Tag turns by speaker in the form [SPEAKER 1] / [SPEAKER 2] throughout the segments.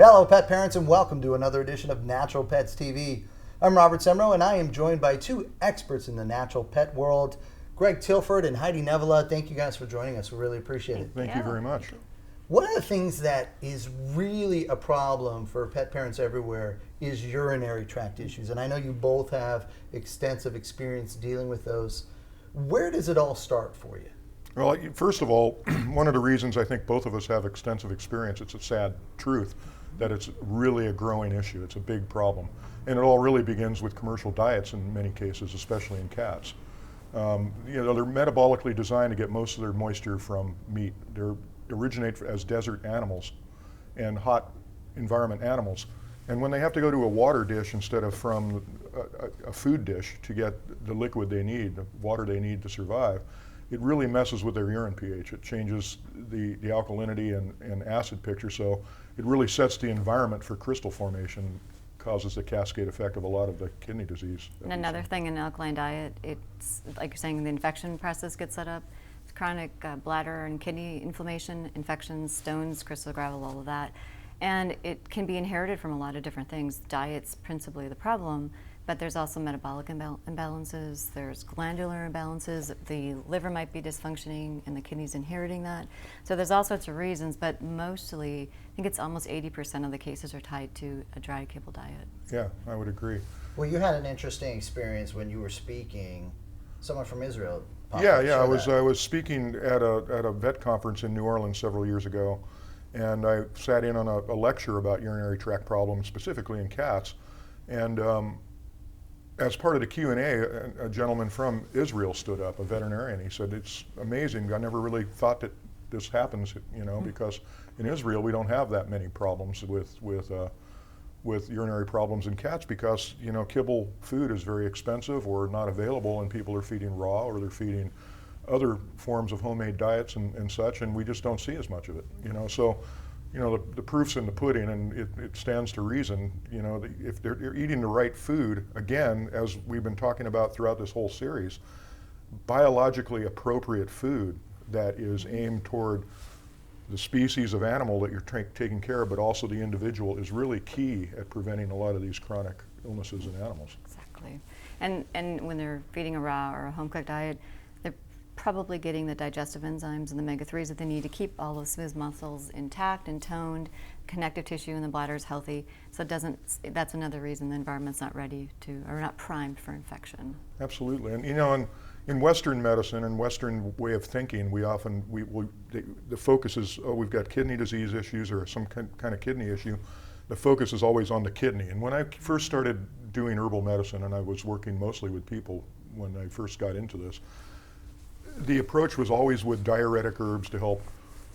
[SPEAKER 1] Hello, pet parents, and welcome to another edition of Natural Pets TV. I'm Robert Semro, and I am joined by two experts in the natural pet world, Greg Tilford and Heidi Nevela. Thank you guys for joining us. We really appreciate it.
[SPEAKER 2] Thank you very much.
[SPEAKER 1] One of the things that is really a problem for pet parents everywhere is urinary tract issues, and I know you both have extensive experience dealing with those. Where does it all start for you?
[SPEAKER 2] Well, first of all, one of the reasons I think both of us have extensive experience, it's a sad truth, that it's really a growing issue. It's a big problem. And it all really begins with commercial diets in many cases, especially in cats. They're metabolically designed to get most of their moisture from meat. They originate as desert animals and hot environment animals. And when they have to go to a water dish instead of from a food dish to get the liquid they need, the water they need to survive, it really messes with their urine pH. It changes the alkalinity and acid picture, so it really sets the environment for crystal formation, causes the cascade effect of a lot of the kidney disease.
[SPEAKER 3] And another thing in an alkaline diet, it's like you're saying, the infection process gets set up. It's chronic bladder and kidney inflammation, infections, stones, crystal gravel, all of that. And it can be inherited from a lot of different things. Diet's principally the problem, but there's also metabolic imbalances, there's glandular imbalances, the liver might be dysfunctioning and the kidneys inheriting that. So there's all sorts of reasons, but mostly, I think it's almost 80% of the cases are tied to a dry kibble diet.
[SPEAKER 2] Yeah, I would agree.
[SPEAKER 1] Well, you had an interesting experience when you were speaking. Someone from Israel.
[SPEAKER 2] Yeah, I was speaking at a vet conference in New Orleans several years ago, and I sat in on a lecture about urinary tract problems, specifically in cats. And as part of the Q&A, a gentleman from Israel stood up, a veterinarian. He said, "It's amazing. I never really thought that this happens, because in Israel we don't have that many problems with urinary problems in cats because, kibble food is very expensive or not available, and people are feeding raw or they're feeding other forms of homemade diets and such, and we just don't see as much of it, So, the proof's in the pudding, and it stands to reason, if they're eating the right food, again, as we've been talking about throughout this whole series, biologically appropriate food that is aimed toward the species of animal that you're taking care of, but also the individual, is really key at preventing a lot of these chronic illnesses in animals.
[SPEAKER 3] Exactly. And when they're feeding a raw or a home-cooked diet, they're probably getting the digestive enzymes and the omega-3s that they need to keep all those smooth muscles intact and toned, connective tissue in the bladder is healthy, so that's another reason the environment's not ready or not primed for infection.
[SPEAKER 2] Absolutely. And in Western medicine and Western way of thinking, the focus is, we've got kidney disease issues or some kind of kidney issue. The focus is always on the kidney. And when I first started doing herbal medicine, and I was working mostly with people when I first got into this, the approach was always with diuretic herbs to help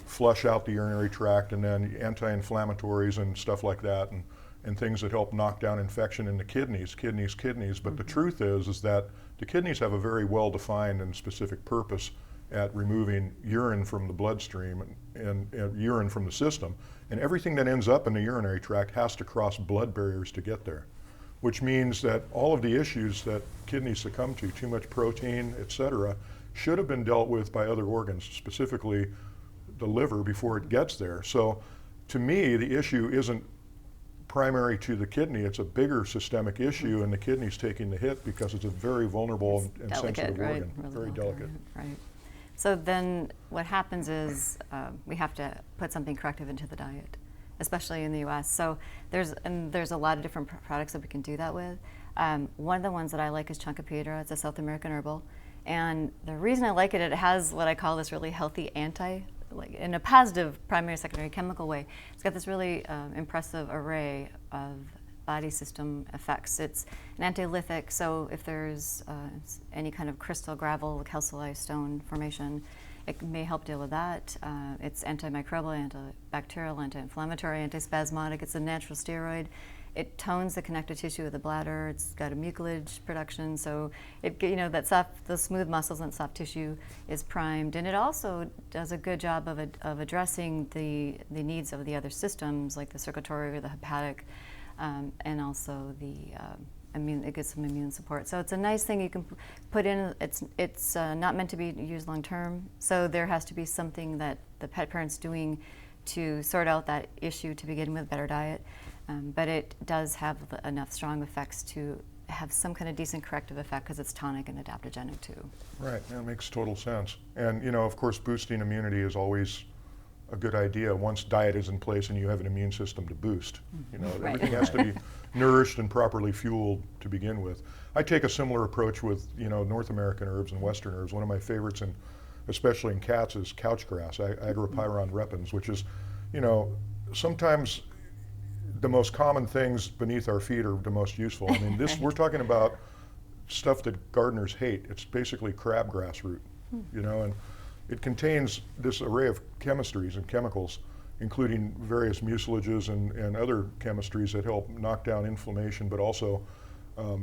[SPEAKER 2] flush out the urinary tract, and then anti-inflammatories and stuff like that, and things that help knock down infection in the kidneys. But the truth is that the kidneys have a very well-defined and specific purpose at removing urine from the bloodstream and urine from the system. And everything that ends up in the urinary tract has to cross blood barriers to get there, which means that all of the issues that kidneys succumb to, too much protein, etc., should have been dealt with by other organs, specifically the liver, before it gets there. So to me, the issue isn't primary to the kidney, it's a bigger systemic issue, and the kidney's taking the hit because it's a very vulnerable and sensitive organ.
[SPEAKER 3] Really
[SPEAKER 2] very delicate.
[SPEAKER 3] Right. So then what happens is we have to put something corrective into the diet, especially in the US. So there's a lot of different products that we can do that with. One of the ones that I like is Chunkapiedra. It's a South American herbal. And the reason I like it, it has what I call this really healthy in a positive primary, secondary chemical way. It's got this really impressive array of body system effects. It's an anti-lithic, so if there's any kind of crystal, gravel, calcialized stone formation, it may help deal with that. It's antimicrobial, antibacterial, anti-inflammatory, antispasmodic. It's a natural steroid. It tones the connective tissue of the bladder. It's got a mucilage production, so the smooth muscles and soft tissue is primed, and it also does a good job of addressing the needs of the other systems, like the circulatory or the hepatic, and also it gives some immune support. So it's a nice thing you can put in. It's not meant to be used long term, so there has to be something that the pet parent's doing to sort out that issue to begin with, better diet. But it does have enough strong effects to have some kind of decent corrective effect because it's tonic and adaptogenic too.
[SPEAKER 2] Right, that makes total sense. And of course, boosting immunity is always a good idea once diet is in place and you have an immune system to boost.
[SPEAKER 3] Right.
[SPEAKER 2] Everything has to be nourished and properly fueled to begin with. I take a similar approach with North American herbs and Western herbs. One of my favorites, especially in cats, is couch grass, Agropyron repens, which is, sometimes the most common things beneath our feet are the most useful. I mean, we're talking about stuff that gardeners hate. It's basically crabgrass root, and it contains this array of chemistries and chemicals, including various mucilages and other chemistries that help knock down inflammation, but also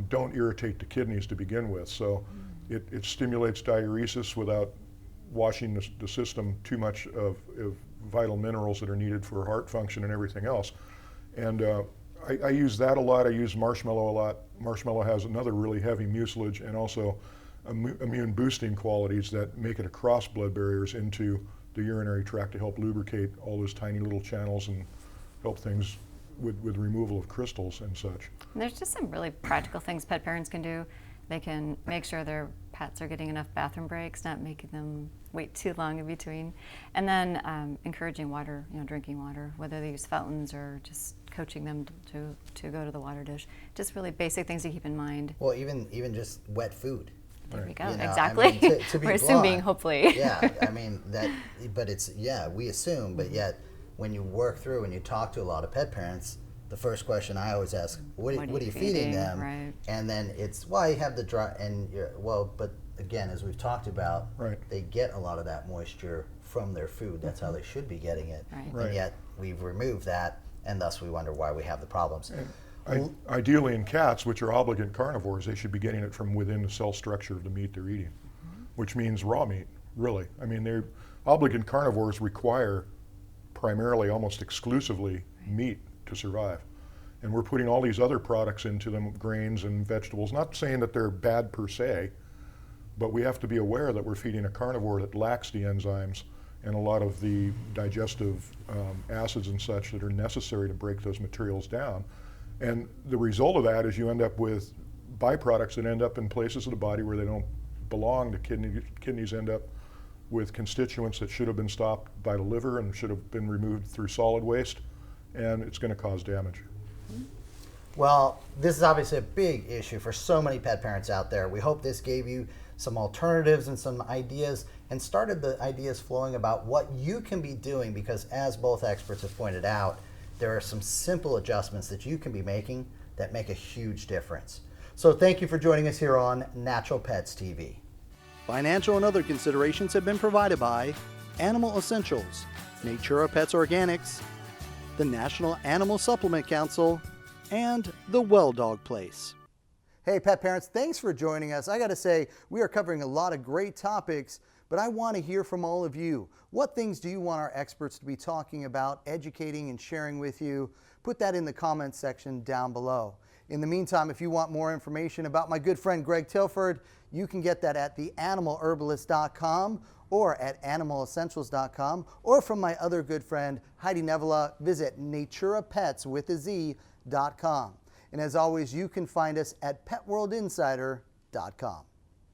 [SPEAKER 2] don't irritate the kidneys to begin with. So it stimulates diuresis without washing the system too much of vital minerals that are needed for heart function and everything else. And I use that a lot. I use marshmallow a lot. Marshmallow has another really heavy mucilage and also immune boosting qualities that make it across blood barriers into the urinary tract to help lubricate all those tiny little channels and help things with removal of crystals and such.
[SPEAKER 3] And there's just some really practical things pet parents can do. They can make sure their pets are getting enough bathroom breaks, not making them wait too long in between. And then encouraging water, drinking water, whether they use fountains or just coaching them to go to the water dish. Just really basic things to keep in mind.
[SPEAKER 1] Well, even just wet food.
[SPEAKER 3] There we go.
[SPEAKER 1] You know,
[SPEAKER 3] exactly.
[SPEAKER 1] I mean, to be
[SPEAKER 3] We're
[SPEAKER 1] blunt,
[SPEAKER 3] assuming, hopefully.
[SPEAKER 1] Yeah, I mean that, but we assume, but yet when you work through and you talk to a lot of pet parents, the first question I always ask, what are you feeding them?
[SPEAKER 3] Right.
[SPEAKER 1] And then it's, well, you have the dry, and but again, as we've talked about,
[SPEAKER 2] right,
[SPEAKER 1] they get a lot of that moisture from their food. That's how they should be getting it.
[SPEAKER 3] Right.
[SPEAKER 1] And yet we've removed that, and thus we wonder why we have the problems.
[SPEAKER 2] Ideally in cats, which are obligate carnivores, they should be getting it from within the cell structure of the meat they're eating, which means raw meat, really. I mean, they're obligate carnivores require primarily, almost exclusively, meat to survive. And we're putting all these other products into them, grains and vegetables, not saying that they're bad per se, but we have to be aware that we're feeding a carnivore that lacks the enzymes and a lot of the digestive acids and such that are necessary to break those materials down. And the result of that is you end up with byproducts that end up in places of the body where they don't belong. The kidneys end up with constituents that should have been stopped by the liver and should have been removed through solid waste, and it's going to cause damage.
[SPEAKER 1] Well, this is obviously a big issue for so many pet parents out there. We hope this gave you some alternatives and some ideas and started the ideas flowing about what you can be doing, because as both experts have pointed out, there are some simple adjustments that you can be making that make a huge difference. So thank you for joining us here on Natural Pets TV.
[SPEAKER 4] Financial and other considerations have been provided by Animal Essentials, Natura Pets Organics, the National Animal Supplement Council, and the Well Dog Place.
[SPEAKER 1] Hey pet parents, thanks for joining us. I gotta say, we are covering a lot of great topics, but I want to hear from all of you. What things do you want our experts to be talking about, educating and sharing with you? Put that in the comments section down below. In the meantime, if you want more information about my good friend Greg Tilford, you can get that at theanimalherbalist.com or at animalessentials.com, or from my other good friend Heidi Nevela, visit naturapets.com. And as always, you can find us at petworldinsider.com.